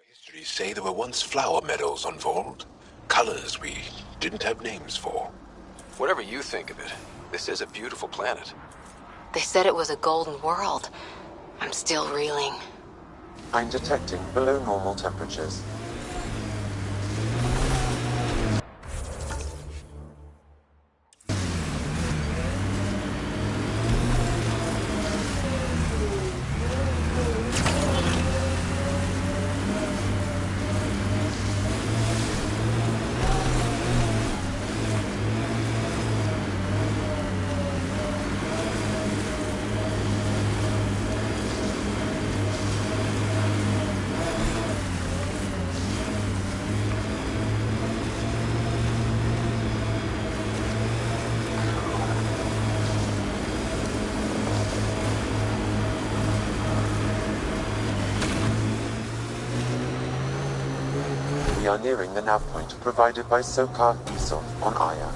Histories say there were once flower meadows on Vold. Colors we didn't have names for. Whatever you think of it, this is a beautiful planet. They said it was a golden world. I'm still reeling. I'm detecting below normal temperatures. We are nearing the nav point provided by Sokar Isov on Aya.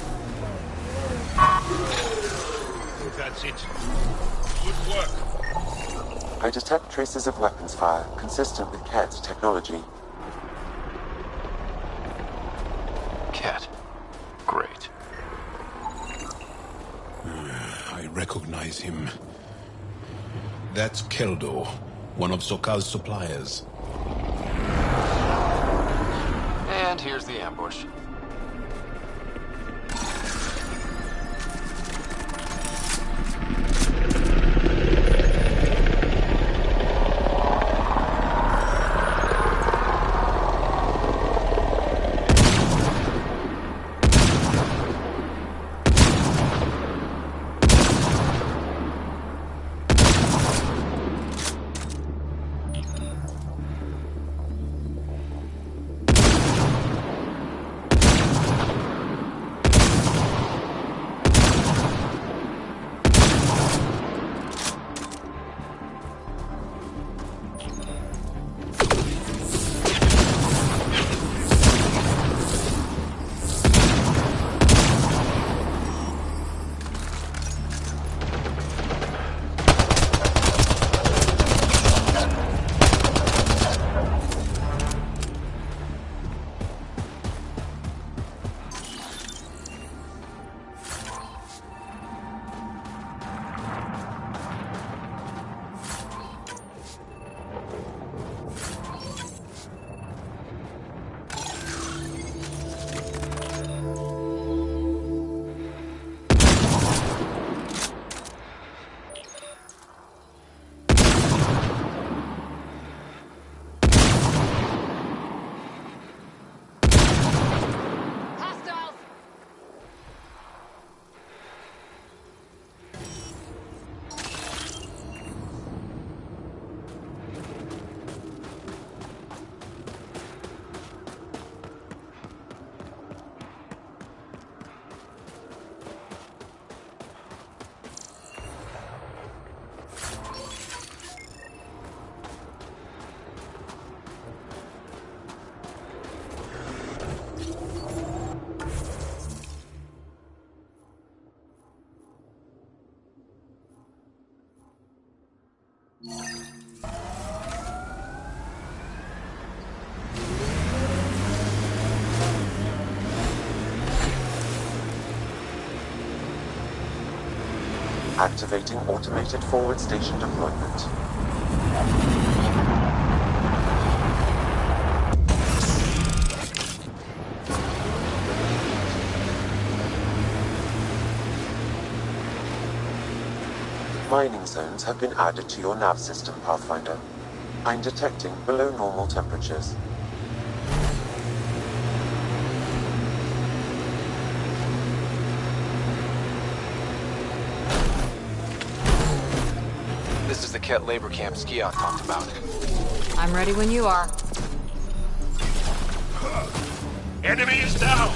That's it. Good work. I detect traces of weapons fire consistent with CAD's technology. Cat. Great. I recognize him. That's Keldo, one of Sokal's suppliers. And here's the ambush. Activating automated forward station deployment. Mining zones have been added to your nav system, Pathfinder. I'm detecting below normal temperatures. This is the Ket labor camp Skion talked about. I'm ready when you are. Enemy is down!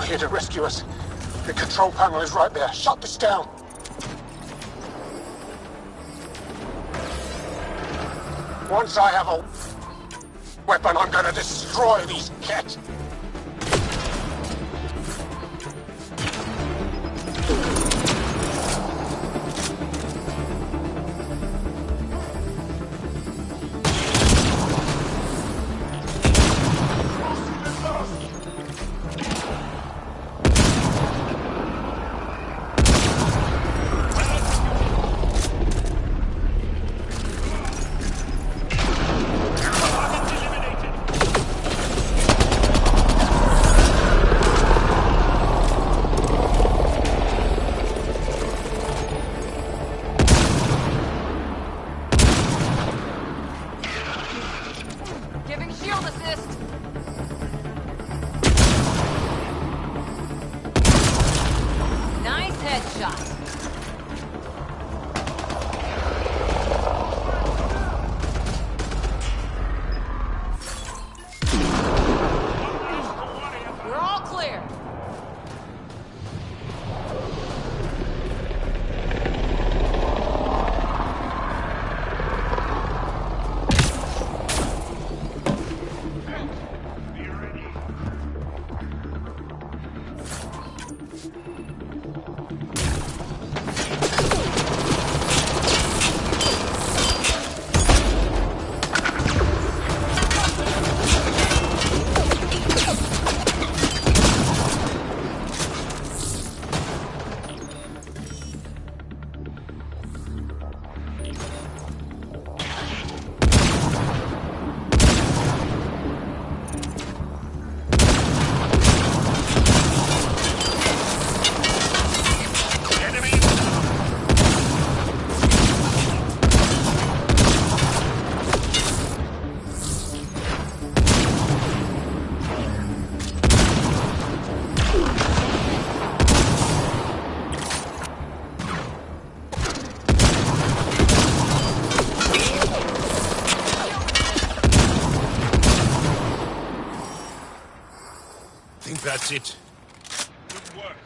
Here to rescue us. The control panel is right there. Shut this down. Once I have a weapon, I'm gonna destroy these cats. That's it. Good work.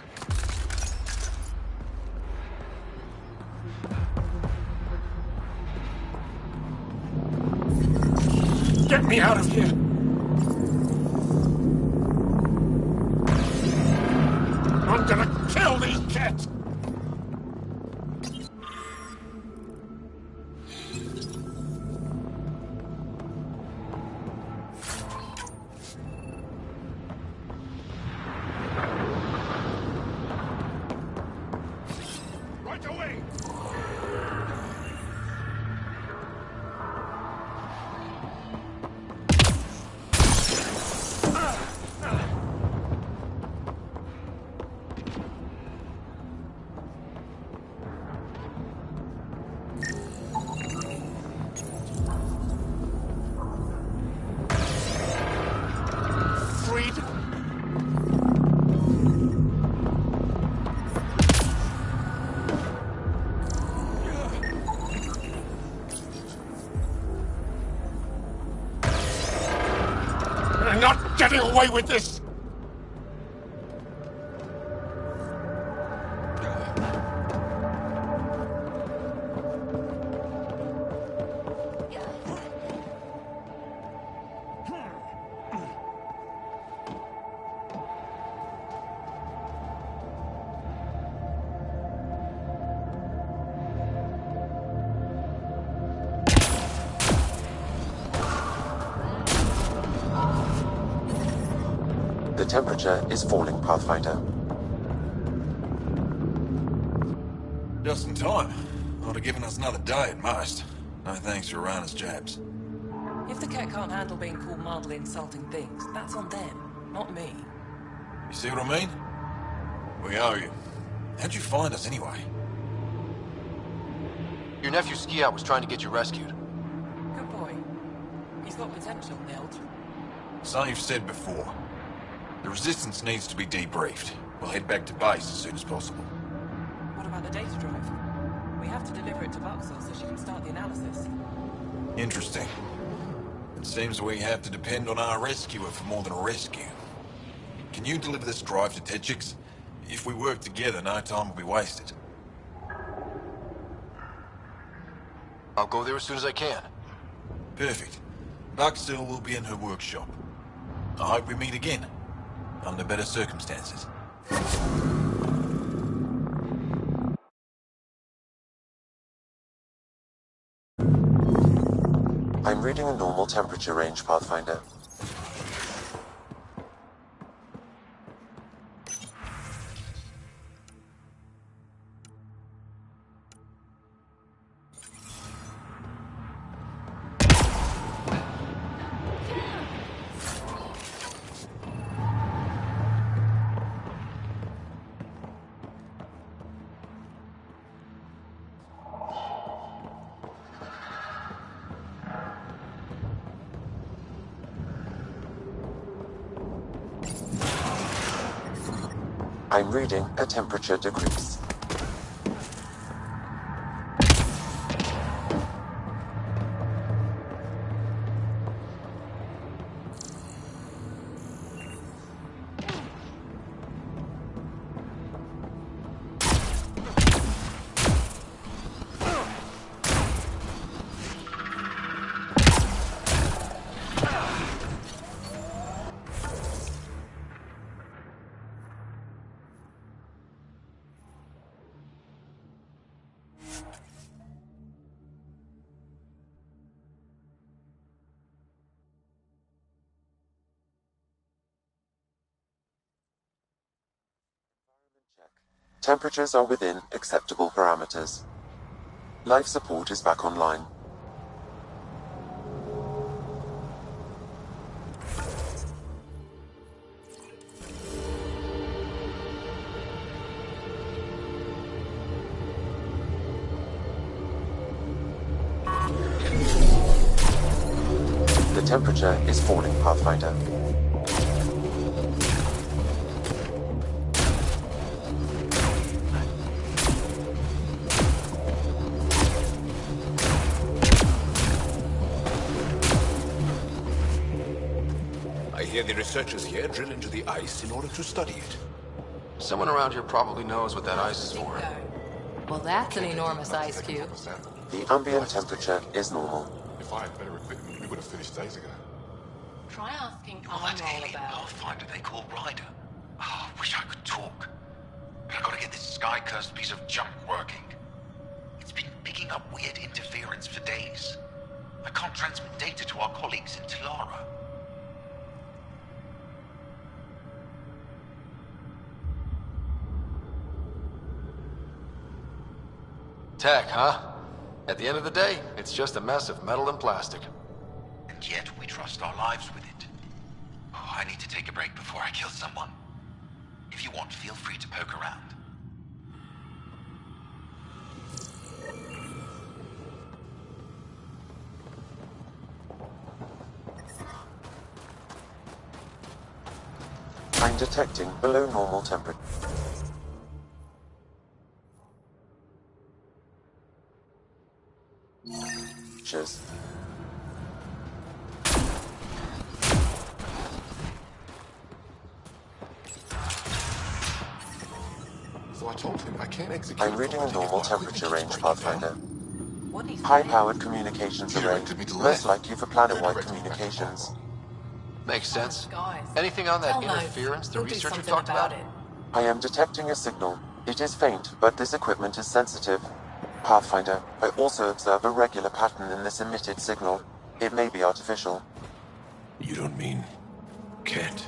Get me out of here. I'm gonna kill these cats. not getting away with this! The temperature is falling, Pathfinder. Just in time. Ought have given us another day at most. No thanks to Arana's jabs. If the Ket can't handle being called mildly insulting things, that's on them, not me. You see what I mean? We owe you. How'd you find us anyway? Your nephew Ski Out was trying to get you rescued. Good boy. He's got potential, Nilt. Something you've said before. The Resistance needs to be debriefed. We'll head back to base as soon as possible. What about the data drive? We have to deliver it to Buxel so she can start the analysis. Interesting. It seems we have to depend on our rescuer for more than a rescue. Can you deliver this drive to Tetchix? If we work together, no time will be wasted. I'll go there as soon as I can. Perfect. Buxel will be in her workshop. I hope we meet again. Under better circumstances. I'm reading a normal temperature range, Pathfinder. I'm reading a temperature decrease. Temperatures are within acceptable parameters. Life support is back online. The temperature is falling, Pathfinder. The researchers here drill into the ice in order to study it. Someone around here probably knows what that ice is for. Well, that's an enormous ice cube. The ambient temperature is normal. If I had better equipment, we would have finished days ago. Try asking That Arnold alien about... Pathfinder they call Ryder. Oh, I wish I could talk. But I've got to get this sky-cursed piece of junk working. It's been picking up weird interference for days. I can't transmit data to our colleagues in Talara. Tech, huh? At the end of the day, it's just a mess of metal and plastic. And yet we trust our lives with it. Oh, I need to take a break before I kill someone. If you want, feel free to poke around. I'm detecting below normal temperature. I told him I can't execute. I'm reading a normal temperature range, Pathfinder. What needs to High-powered communications You array, directed me to most left. likely for You planet-wide directed me back to communications. Makes sense. Guys, Anything on that tell Loaf. interference the He'll do researcher something talked about? it. I am detecting a signal. It is faint, but this equipment is sensitive. Pathfinder, I also observe a regular pattern in this emitted signal. It may be artificial. You don't mean Ket?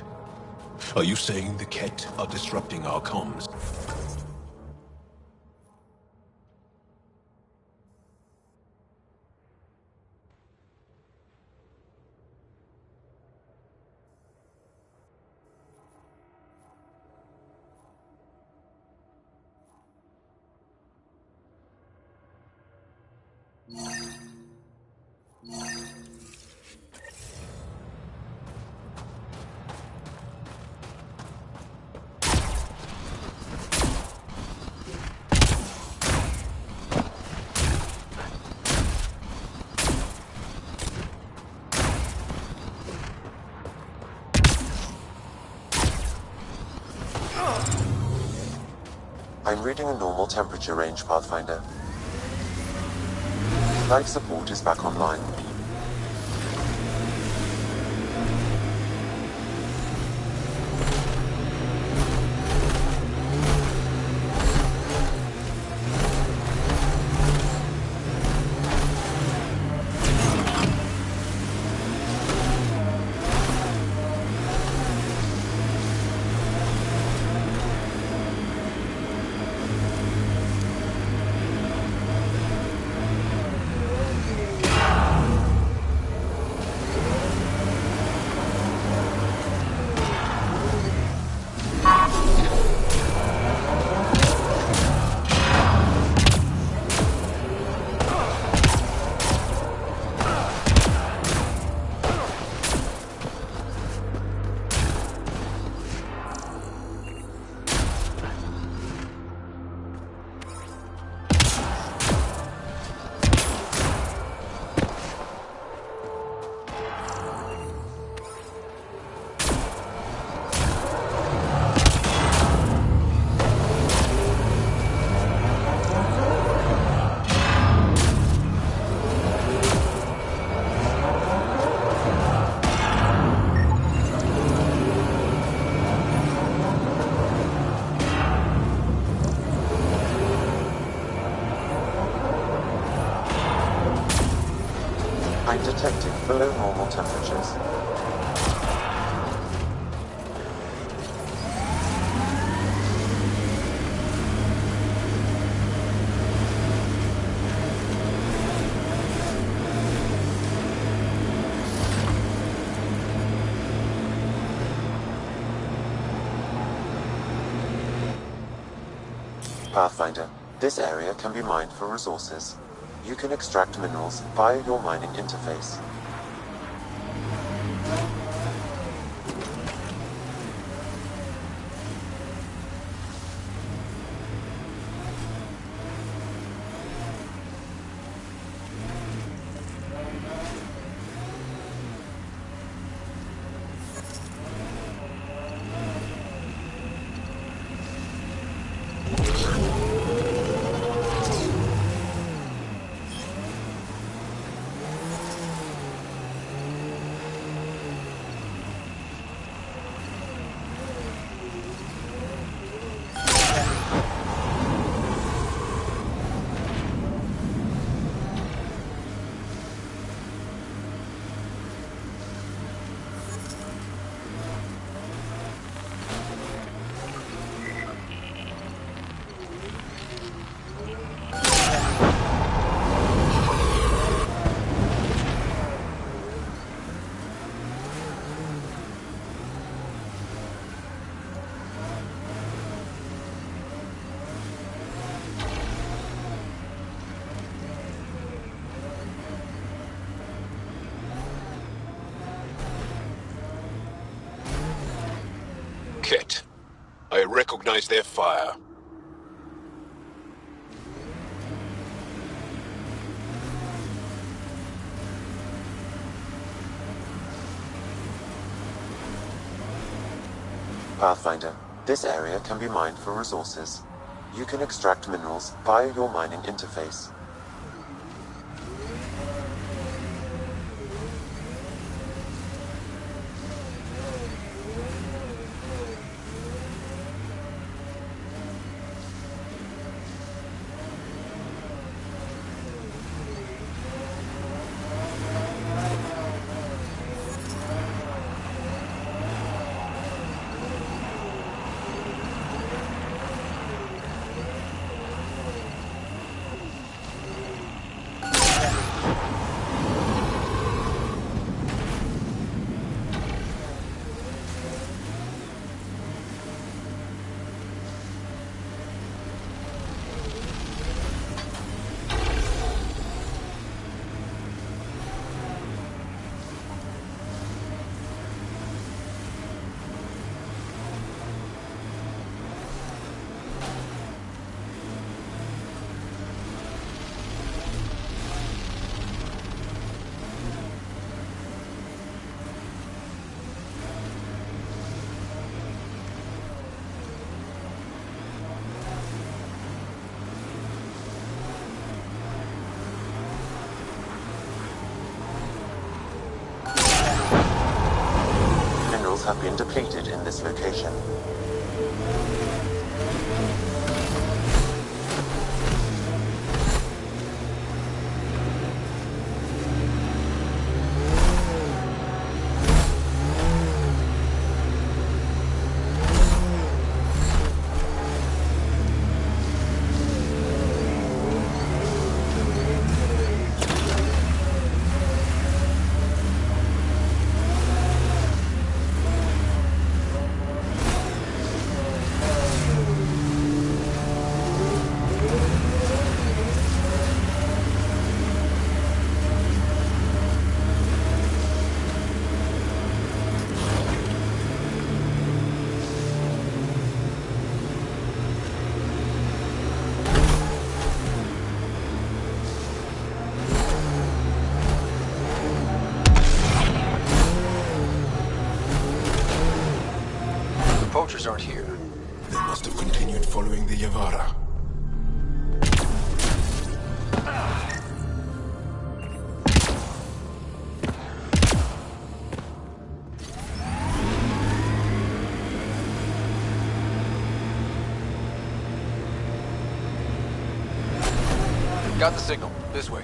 Are you saying the Ket are disrupting our comms? I'm reading a normal temperature range, Pathfinder. Life support is back online. I'm detecting below normal temperatures. Pathfinder, this area can be mined for resources. You can extract minerals via your mining interface. Ket. I recognize their fire. Pathfinder, this area can be mined for resources. you can extract minerals via your mining interface. Have been depleted in this location. Poachers aren't here. They must have continued following the Yavara. Got the signal. This way.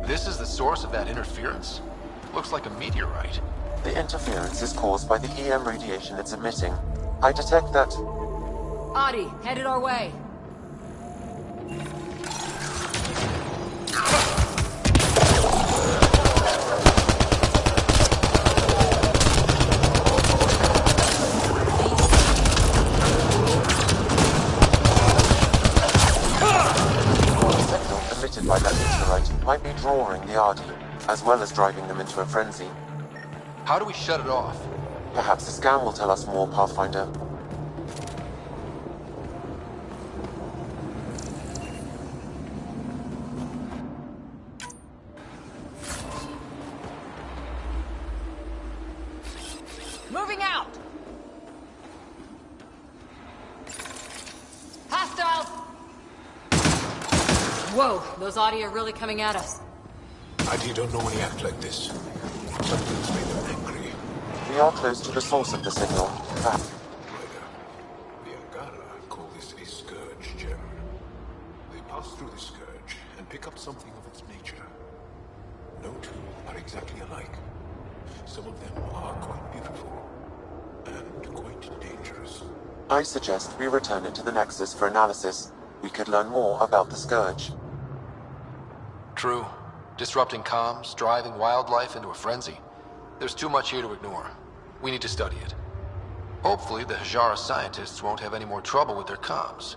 This is the source of that interference? Looks like a meteorite. The interference is caused by the EM radiation it's emitting. I detect that... Adi, headed our way. Signal emitted by that meteorite might be drawing the RD, as well as driving them into a frenzy. How do we shut it off? Perhaps the scan will tell us more, Pathfinder. Moving out! Hostiles! Whoa, those audio are really coming at us. I don't normally act like this. Something's made them angry. We are close to the source of the signal. The Angara call this a scourge gem. They pass through the scourge and pick up something of its nature. No two are exactly alike. Some of them are quite beautiful and quite dangerous. I suggest we return it to the Nexus for analysis. We could learn more about the scourge. True. Disrupting comms, driving wildlife into a frenzy. There's too much here to ignore. We need to study it. Hopefully the Hajara scientists won't have any more trouble with their comms.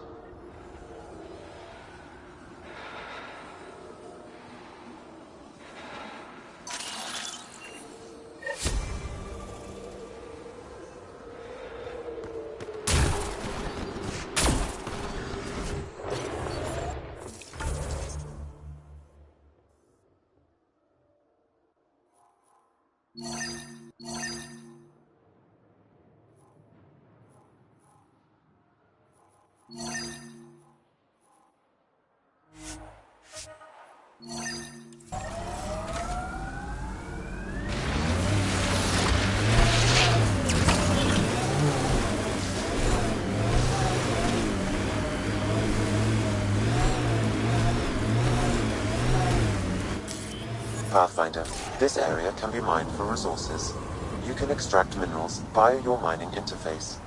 Pathfinder, this area can be mined for resources. You can extract minerals via your mining interface.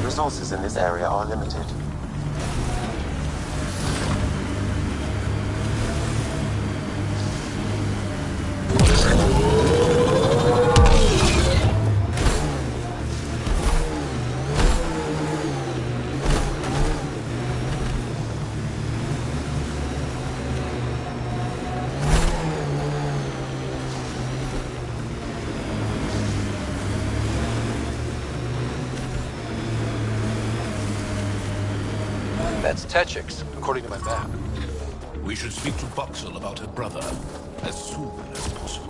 Resources in this area are limited. That's Techix, according to my map. We should speak to Voxel about her brother as soon as possible.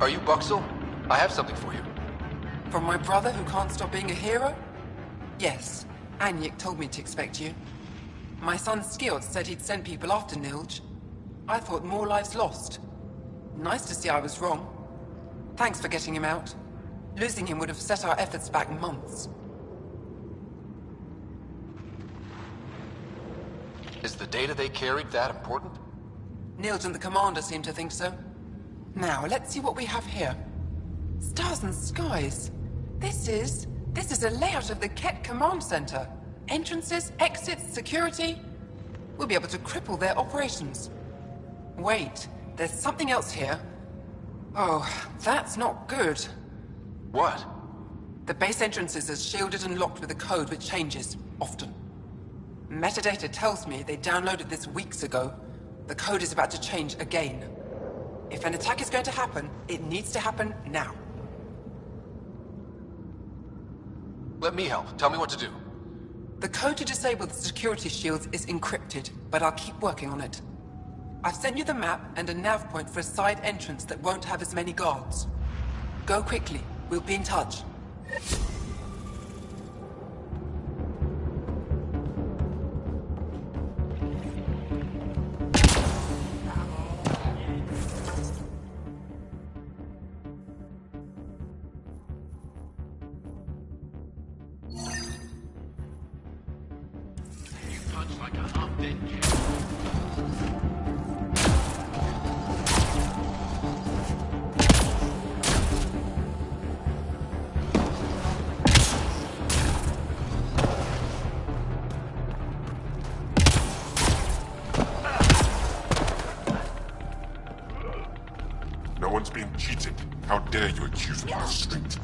Are you Buxel? I have something for you. From my brother who can't stop being a hero? Yes, Anyik told me to expect you. My son Skjort said he'd send people after Nilj. I thought more lives lost. Nice to see I was wrong. Thanks for getting him out. Losing him would have set our efforts back months. Is the data they carried that important? Nilj and the commander seem to think so. Now, let's see what we have here. Stars and skies. This is a layout of the Ket Command Center. Entrances, exits, security. We'll be able to cripple their operations. Wait, there's something else here. Oh, that's not good. What? The base entrances are shielded and locked with a code which changes, often. Metadata tells me they downloaded this weeks ago. The code is about to change again. If an attack is going to happen, it needs to happen now. Let me help. Tell me what to do. The code to disable the security shields is encrypted, but I'll keep working on it. I've sent you the map and a nav point for a side entrance that won't have as many guards. Go quickly. We'll be in touch. No one's being cheated. How dare you accuse me on the street?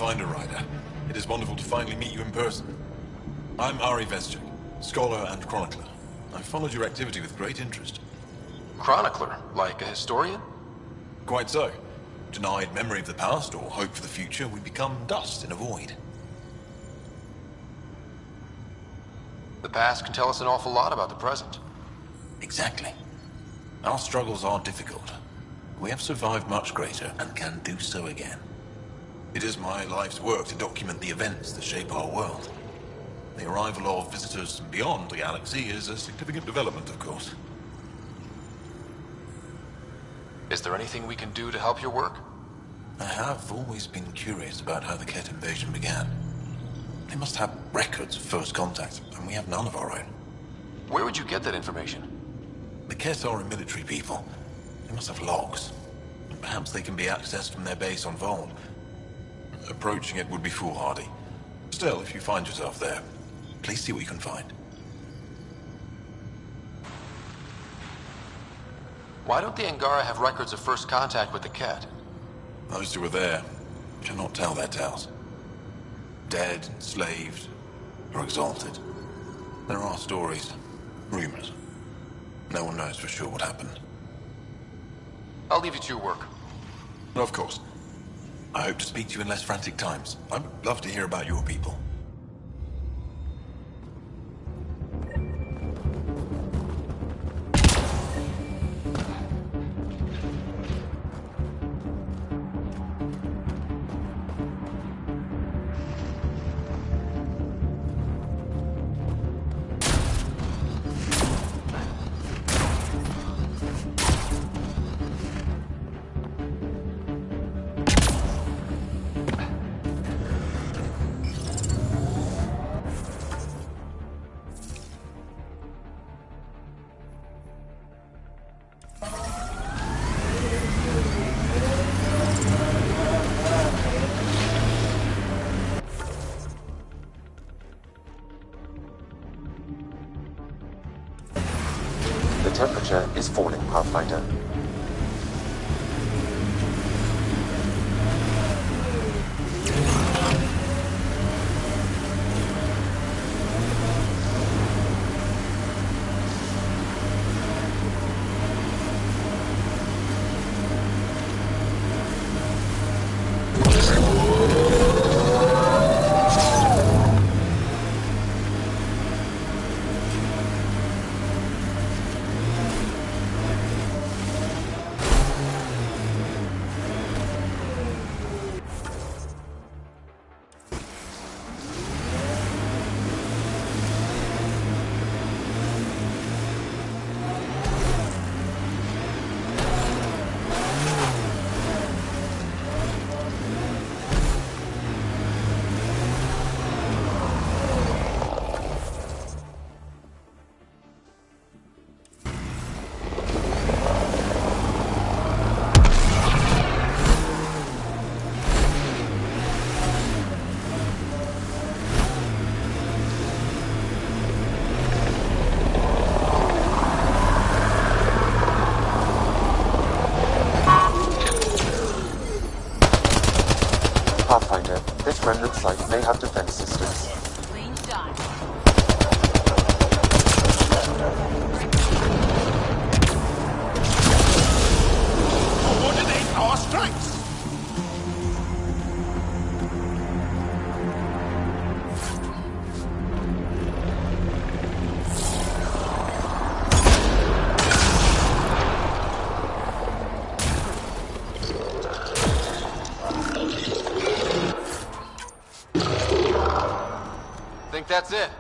Pathfinder Rider. It is wonderful to finally meet you in person. I'm Ari Vesjik, scholar and chronicler. I've followed your activity with great interest. Chronicler? Like a historian? Quite so. Denied memory of the past or hope for the future, we become dust in a void. The past can tell us an awful lot about the present. Exactly. Our struggles are difficult. We have survived much greater and can do so again. It is my life's work to document the events that shape our world. The arrival of visitors beyond the galaxy is a significant development, of course. Is there anything we can do to help your work? I have always been curious about how the Ket invasion began. They must have records of first contact, and we have none of our own. Where would you get that information? The Ket are a military people. They must have logs. Perhaps they can be accessed from their base on Vol. Approaching it would be foolhardy. Still, if you find yourself there, please see what you can find. Why don't the Angara have records of first contact with the Ket? Those who were there cannot tell their tales. Dead, enslaved, or exalted. There are stories, rumors. No one knows for sure what happened. I'll leave you to your work. Of course. I hope to speak to you in less frantic times. I would love to hear about your people. The temperature is falling, Pathfinder. Pathfinder, this remnant site may have defense systems. Clean shot. Coordinate our strikes! Think that's it?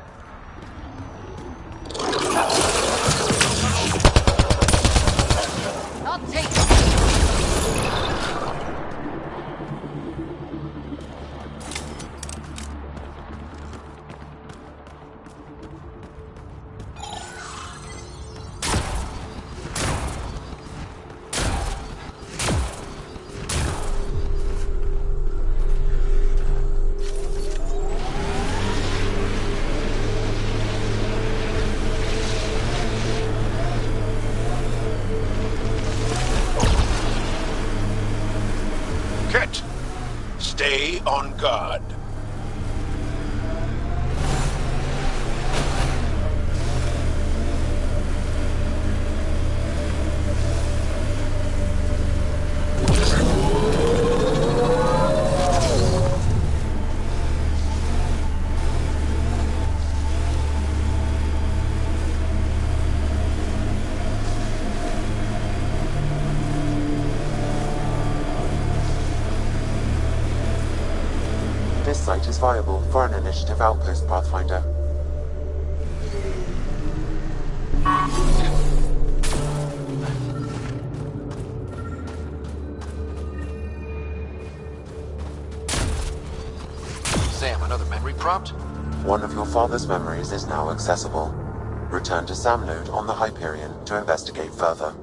I'll take it. on guard. This site is viable for an initiative outpost, Pathfinder. Sam, another memory prompt? One of your father's memories is now accessible. Return to Sam node on the Hyperion to investigate further.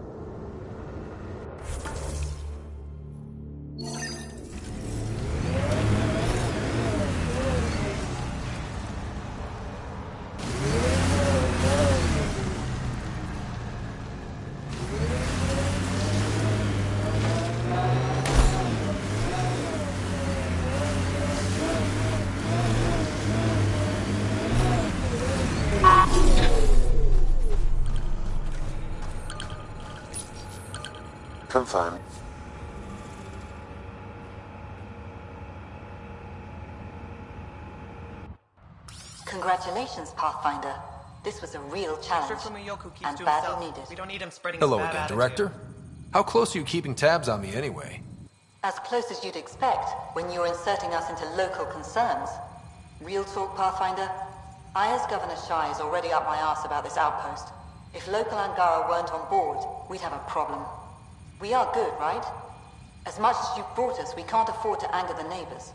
Confirmed. Congratulations, Pathfinder. This was a real challenge, and badly needed. We don't need him spreading Hello his bad again, attitude. Director. How close are you keeping tabs on me anyway? As close as you'd expect when you're inserting us into local concerns. Real talk, Pathfinder? I, as Governor Shai, is already up my arse about this outpost. If local Angara weren't on board, we'd have a problem. We are good, right? As much as you've brought us, we can't afford to anger the neighbors.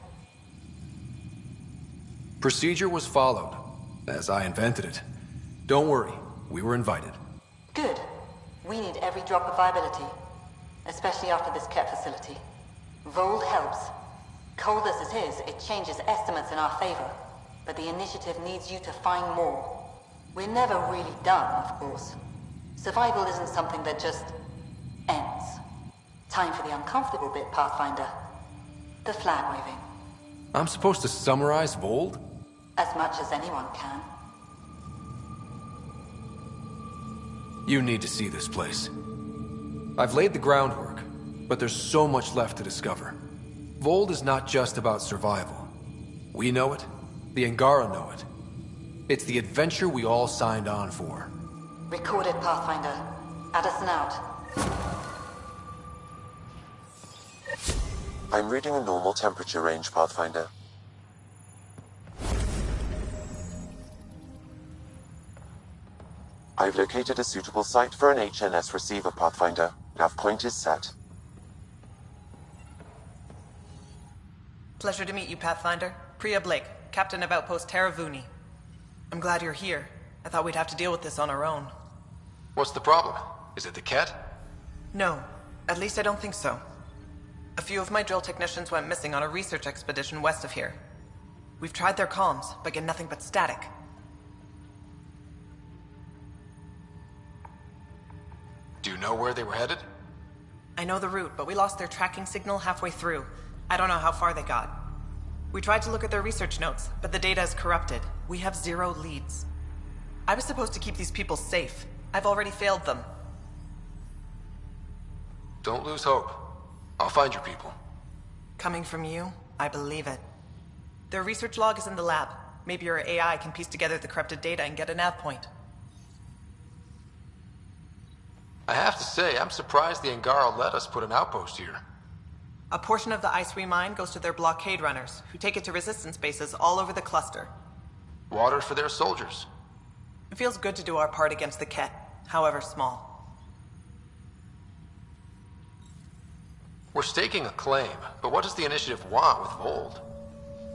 Procedure was followed, as I invented it. Don't worry, we were invited. Good. We need every drop of viability, especially after this Ket facility. Vold helps. Cold as it is, it changes estimates in our favor, but the initiative needs you to find more. We're never really done, of course. Survival isn't something that just ends. Time for the uncomfortable bit, Pathfinder. The flag waving. I'm supposed to summarize Vold? As much as anyone can. You need to see this place. I've laid the groundwork, but there's so much left to discover. Vold is not just about survival. We know it. The Angara know it. It's the adventure we all signed on for. Recorded, Pathfinder. Addison out. I'm reading a normal temperature range, Pathfinder. I've located a suitable site for an HNS receiver, Pathfinder. Nav point is set. Pleasure to meet you, Pathfinder. Priya Blake, Captain of Outpost Taravuni. I'm glad you're here. I thought we'd have to deal with this on our own. What's the problem? Is it the Ket? No, at least I don't think so. A few of my drill technicians went missing on a research expedition west of here. We've tried their comms, but get nothing but static. Do you know where they were headed? I know the route, but we lost their tracking signal halfway through. I don't know how far they got. We tried to look at their research notes, but the data is corrupted. We have 0 leads. I was supposed to keep these people safe. I've already failed them. Don't lose hope. I'll find your people. Coming from you, I believe it. Their research log is in the lab. Maybe your AI can piece together the corrupted data and get a nav point. I have to say, I'm surprised the Angara let us put an outpost here. A portion of the ice we mine goes to their blockade runners, who take it to resistance bases all over the cluster. Water for their soldiers. It feels good to do our part against the Ket, however small. We're staking a claim, but what does the initiative want with Vold?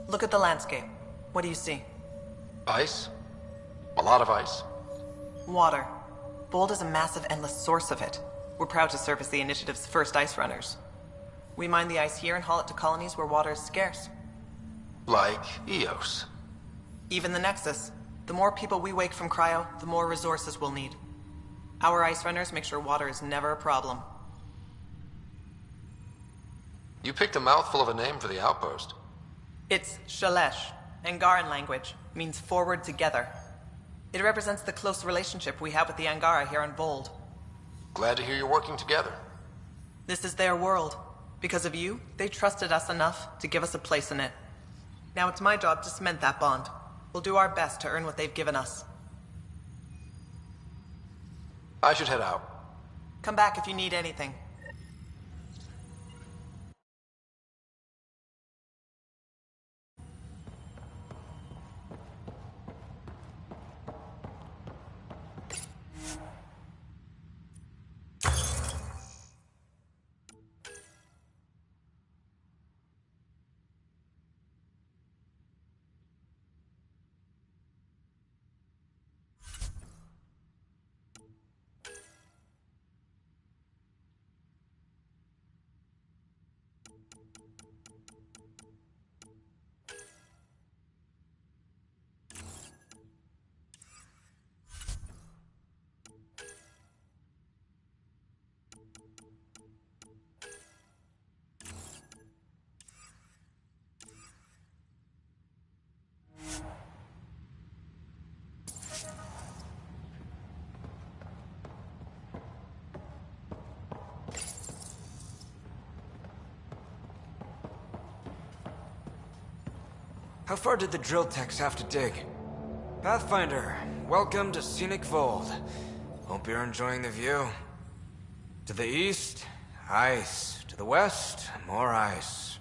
Look at the landscape. What do you see? Ice? A lot of ice. Water. Vold is a massive, endless source of it. We're proud to serve as the initiative's first ice runners. We mine the ice here and haul it to colonies where water is scarce. Like Eos. Even the Nexus. The more people we wake from cryo, the more resources we'll need. Our ice runners make sure water is never a problem. You picked a mouthful of a name for the outpost. It's Shalesh, Angaran language, means forward together. It represents the close relationship we have with the Angara here on Vold. Glad to hear you're working together. This is their world. Because of you, they trusted us enough to give us a place in it. Now it's my job to cement that bond. We'll do our best to earn what they've given us. I should head out. Come back if you need anything. How far did the drill techs have to dig? Pathfinder, welcome to scenic Vold. Hope you're enjoying the view. To the east, ice. To the west, more ice.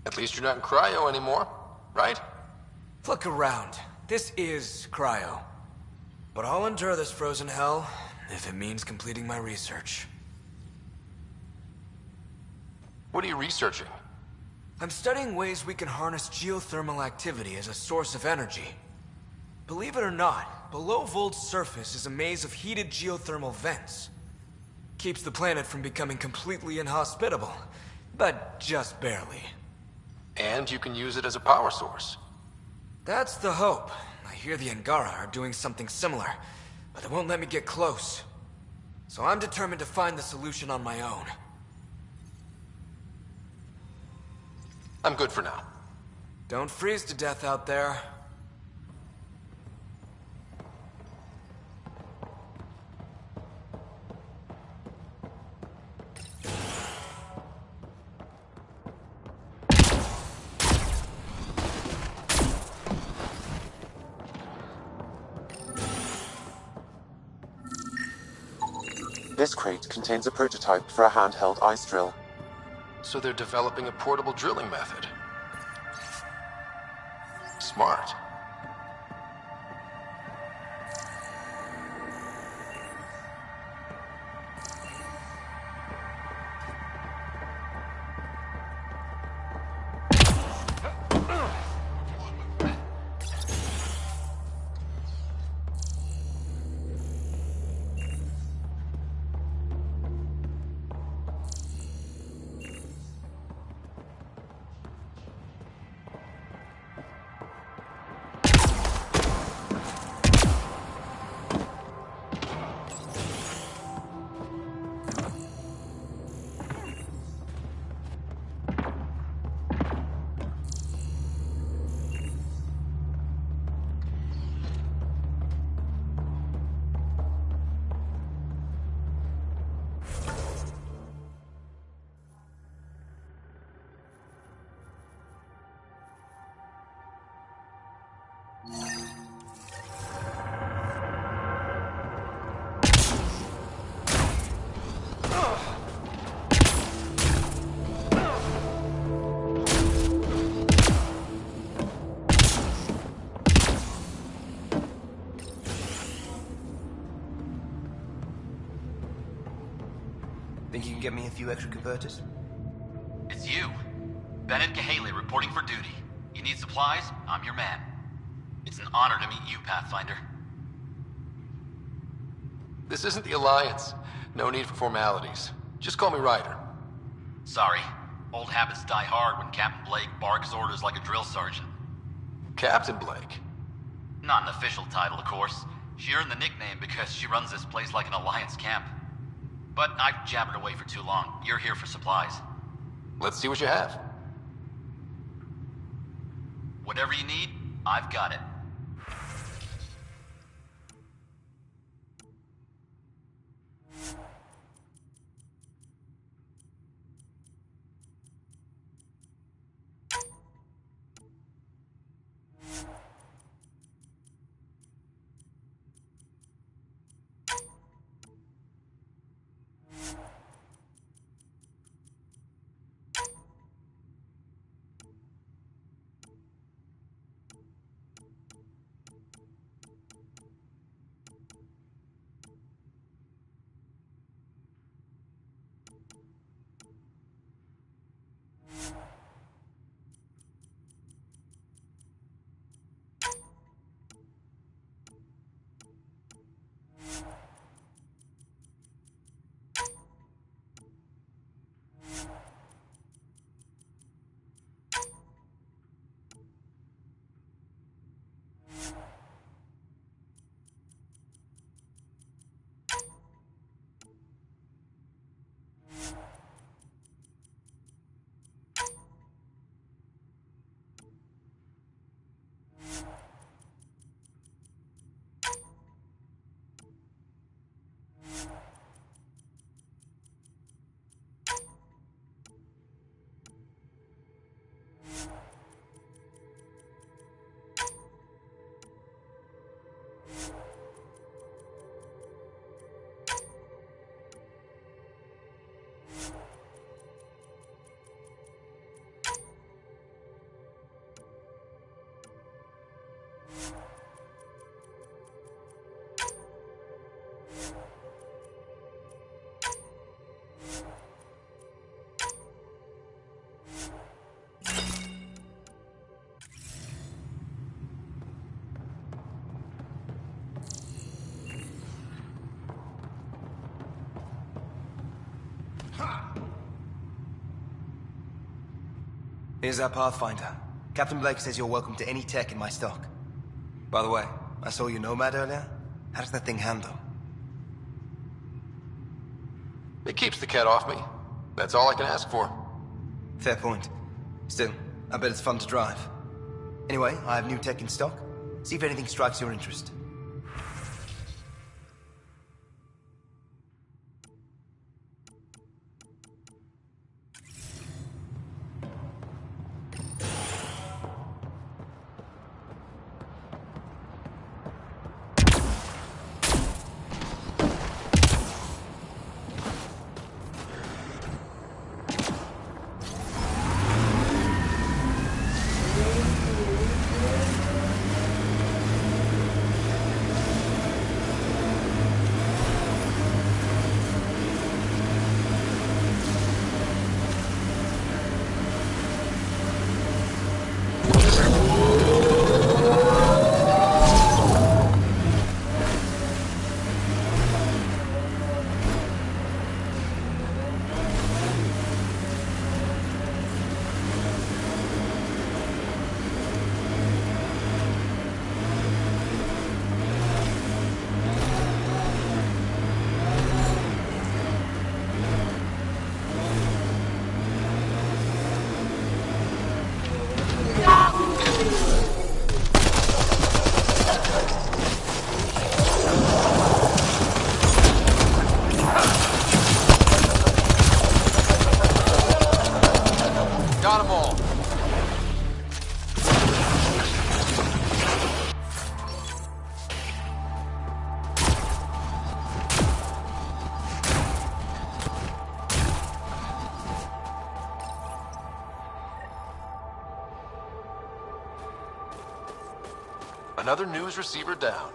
At least you're not in cryo anymore, right? Look around. This is cryo. But I'll endure this frozen hell if it means completing my research. What are you researching? I'm studying ways we can harness geothermal activity as a source of energy. Believe it or not, below Vold's surface is a maze of heated geothermal vents. Keeps the planet from becoming completely inhospitable, but just barely. And you can use it as a power source. That's the hope. I hear the Angara are doing something similar, but they won't let me get close. So I'm determined to find the solution on my own. I'm good for now. Don't freeze to death out there. This crate contains a prototype for a handheld ice drill. So they're developing a portable drilling method. Smart. Think you can get me a few extra converters? It's you. Bennett Cahaley reporting for duty. You need supplies? I'm your man. It's an honor to meet you, Pathfinder. This isn't the Alliance. No need for formalities. Just call me Ryder. Sorry. Old habits die hard when Captain Blake barks orders like a drill sergeant. Captain Blake? Not an official title, of course. She earned the nickname because she runs this place like an Alliance camp. But I've jabbered away for too long. You're here for supplies. Let's see what you have. Whatever you need, I've got it. Here's our Pathfinder. Captain Blake says you're welcome to any tech in my stock. By the way, I saw your Nomad earlier. How does that thing handle? It keeps the cat off me. That's all I can ask for. Fair point. Still, I bet it's fun to drive. Anyway, I have new tech in stock. See if anything strikes your interest. Got them all. Another news receiver down.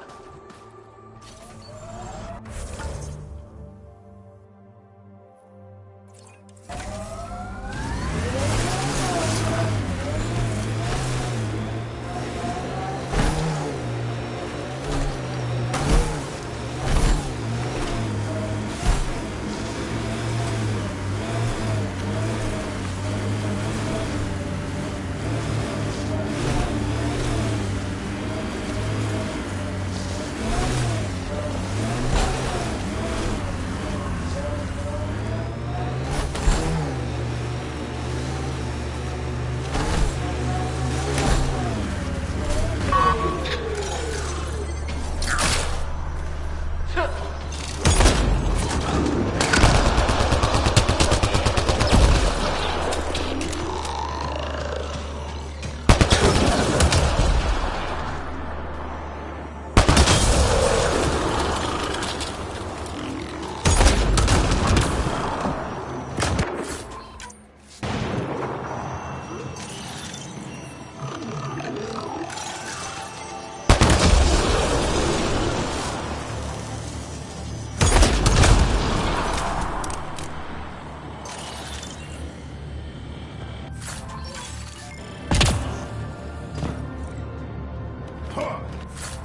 Huh.